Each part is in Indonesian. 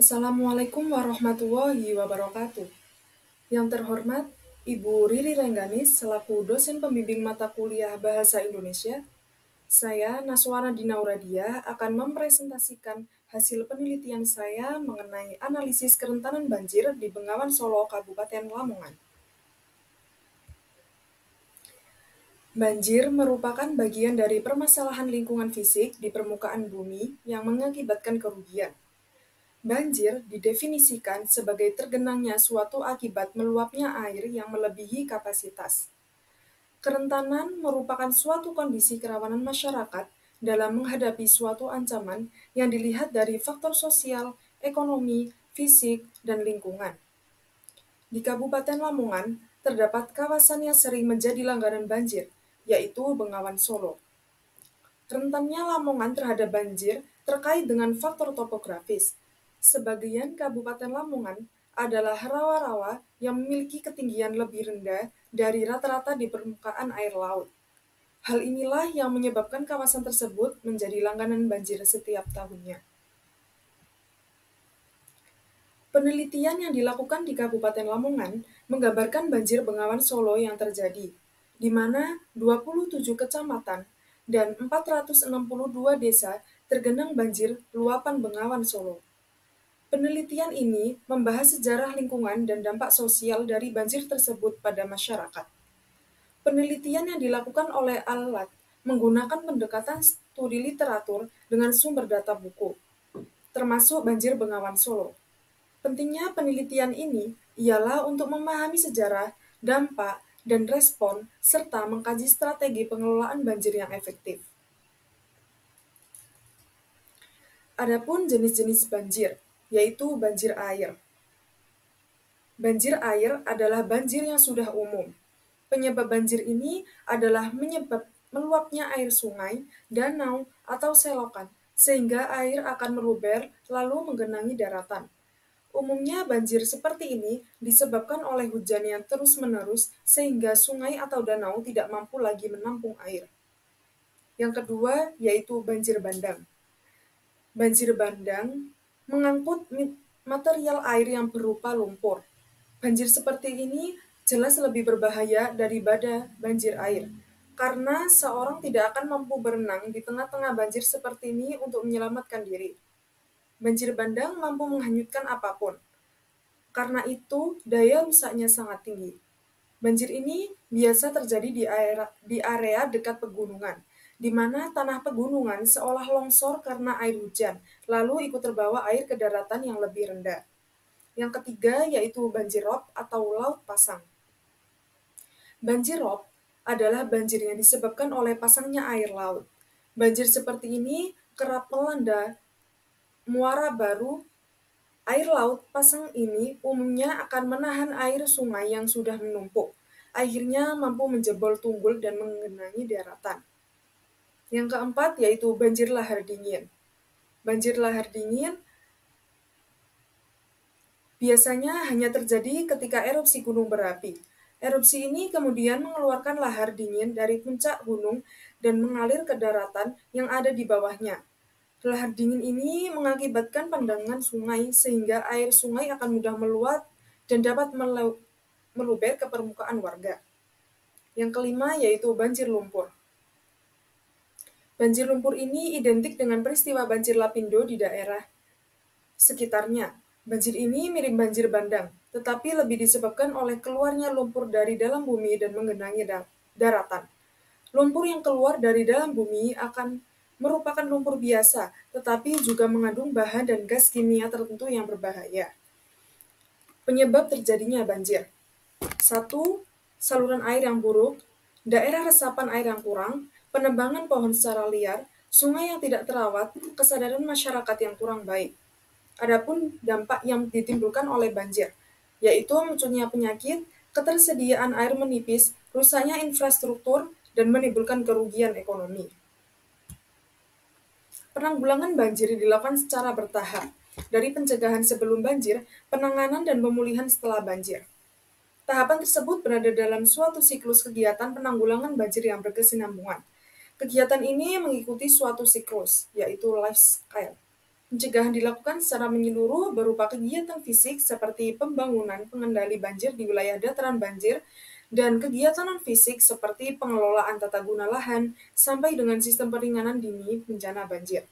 Assalamualaikum warahmatullahi wabarakatuh. Yang terhormat, Ibu Riri Rengganis selaku dosen pembimbing mata kuliah Bahasa Indonesia, saya Naswana Dinauradia akan mempresentasikan hasil penelitian saya mengenai analisis kerentanan banjir di Bengawan Solo, Kabupaten Lamongan. Banjir merupakan bagian dari permasalahan lingkungan fisik di permukaan bumi yang mengakibatkan kerugian. Banjir didefinisikan sebagai tergenangnya suatu akibat meluapnya air yang melebihi kapasitas. Kerentanan merupakan suatu kondisi kerawanan masyarakat dalam menghadapi suatu ancaman yang dilihat dari faktor sosial, ekonomi, fisik, dan lingkungan. Di Kabupaten Lamongan, terdapat kawasan yang sering menjadi langganan banjir, yaitu Bengawan Solo. Rentannya Lamongan terhadap banjir terkait dengan faktor topografis. Sebagian Kabupaten Lamongan adalah rawa-rawa yang memiliki ketinggian lebih rendah dari rata-rata di permukaan air laut. Hal inilah yang menyebabkan kawasan tersebut menjadi langganan banjir setiap tahunnya. Penelitian yang dilakukan di Kabupaten Lamongan menggambarkan banjir Bengawan Solo yang terjadi, di mana 27 kecamatan dan 462 desa tergenang banjir luapan Bengawan Solo. Penelitian ini membahas sejarah lingkungan dan dampak sosial dari banjir tersebut pada masyarakat. Penelitian yang dilakukan oleh Alat menggunakan pendekatan studi literatur dengan sumber data buku, termasuk banjir Bengawan Solo. Pentingnya penelitian ini ialah untuk memahami sejarah, dampak, dan respon, serta mengkaji strategi pengelolaan banjir yang efektif. Adapun jenis-jenis banjir, yaitu banjir air. Banjir air adalah banjir yang sudah umum. Penyebab banjir ini adalah meluapnya air sungai, danau, atau selokan, sehingga air akan meluber lalu menggenangi daratan. Umumnya banjir seperti ini disebabkan oleh hujan yang terus-menerus sehingga sungai atau danau tidak mampu lagi menampung air. Yang kedua yaitu banjir bandang. Banjir bandang mengangkut material air yang berupa lumpur. Banjir seperti ini jelas lebih berbahaya daripada banjir air, karena seorang tidak akan mampu berenang di tengah-tengah banjir seperti ini untuk menyelamatkan diri. Banjir bandang mampu menghanyutkan apapun. Karena itu, daya rusaknya sangat tinggi. Banjir ini biasa terjadi di area dekat pegunungan, di mana tanah pegunungan seolah longsor karena air hujan, lalu ikut terbawa air ke daratan yang lebih rendah. Yang ketiga yaitu banjir rob atau laut pasang. Banjir rob adalah banjir yang disebabkan oleh pasangnya air laut. Banjir seperti ini kerap melanda muara baru. Air laut pasang ini umumnya akan menahan air sungai yang sudah menumpuk. Akhirnya mampu menjebol tunggul dan menggenangi daratan. Yang keempat yaitu banjir lahar dingin. Banjir lahar dingin biasanya hanya terjadi ketika erupsi gunung berapi. Erupsi ini kemudian mengeluarkan lahar dingin dari puncak gunung dan mengalir ke daratan yang ada di bawahnya. Lahar dingin ini mengakibatkan pandangan sungai sehingga air sungai akan mudah meluap dan dapat meluber ke permukaan warga. Yang kelima yaitu banjir lumpur. Banjir lumpur ini identik dengan peristiwa banjir lapindo di daerah sekitarnya. Banjir ini mirip banjir bandang, tetapi lebih disebabkan oleh keluarnya lumpur dari dalam bumi dan menggenangi daratan. Lumpur yang keluar dari dalam bumi akan merupakan lumpur biasa, tetapi juga mengandung bahan dan gas kimia tertentu yang berbahaya. Penyebab terjadinya banjir. 1. Saluran air yang buruk, daerah resapan air yang kurang, penebangan pohon secara liar, sungai yang tidak terawat, kesadaran masyarakat yang kurang baik. Adapun dampak yang ditimbulkan oleh banjir, yaitu munculnya penyakit, ketersediaan air menipis, rusaknya infrastruktur, dan menimbulkan kerugian ekonomi. Penanggulangan banjir dilakukan secara bertahap, dari pencegahan sebelum banjir, penanganan dan pemulihan setelah banjir. Tahapan tersebut berada dalam suatu siklus kegiatan penanggulangan banjir yang berkesinambungan. Kegiatan ini mengikuti suatu siklus, yaitu life cycle. Pencegahan dilakukan secara menyeluruh berupa kegiatan fisik seperti pembangunan pengendali banjir di wilayah dataran banjir dan kegiatan non-fisik seperti pengelolaan tata guna lahan sampai dengan sistem peringanan dini bencana banjir.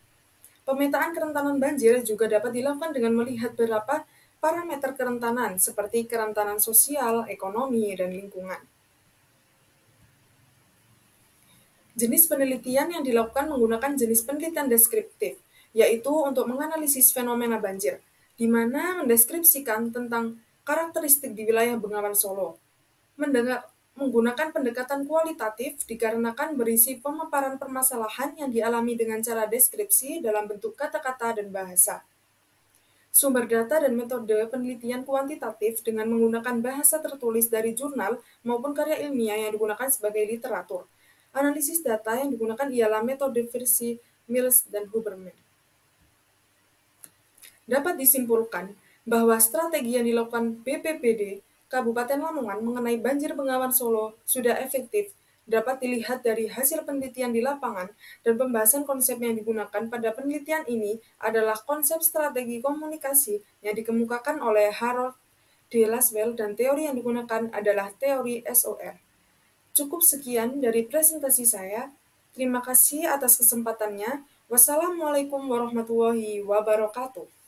Pemetaan kerentanan banjir juga dapat dilakukan dengan melihat beberapa parameter kerentanan seperti kerentanan sosial, ekonomi, dan lingkungan. Jenis penelitian yang dilakukan menggunakan jenis penelitian deskriptif, yaitu untuk menganalisis fenomena banjir, di mana mendeskripsikan tentang karakteristik di wilayah Bengawan Solo. Menggunakan pendekatan kualitatif dikarenakan berisi pemaparan permasalahan yang dialami dengan cara deskripsi dalam bentuk kata-kata dan bahasa. Sumber data dan metode penelitian kuantitatif dengan menggunakan bahasa tertulis dari jurnal maupun karya ilmiah yang digunakan sebagai literatur. Analisis data yang digunakan ialah metode versi Mills dan Huberman. Dapat disimpulkan bahwa strategi yang dilakukan BPBD Kabupaten Lamongan mengenai banjir Bengawan Solo sudah efektif dapat dilihat dari hasil penelitian di lapangan dan pembahasan konsep yang digunakan pada penelitian ini adalah konsep strategi komunikasi yang dikemukakan oleh Harold D. Laswell dan teori yang digunakan adalah teori SOR. Cukup sekian dari presentasi saya. Terima kasih atas kesempatannya. Wassalamualaikum warahmatullahi wabarakatuh.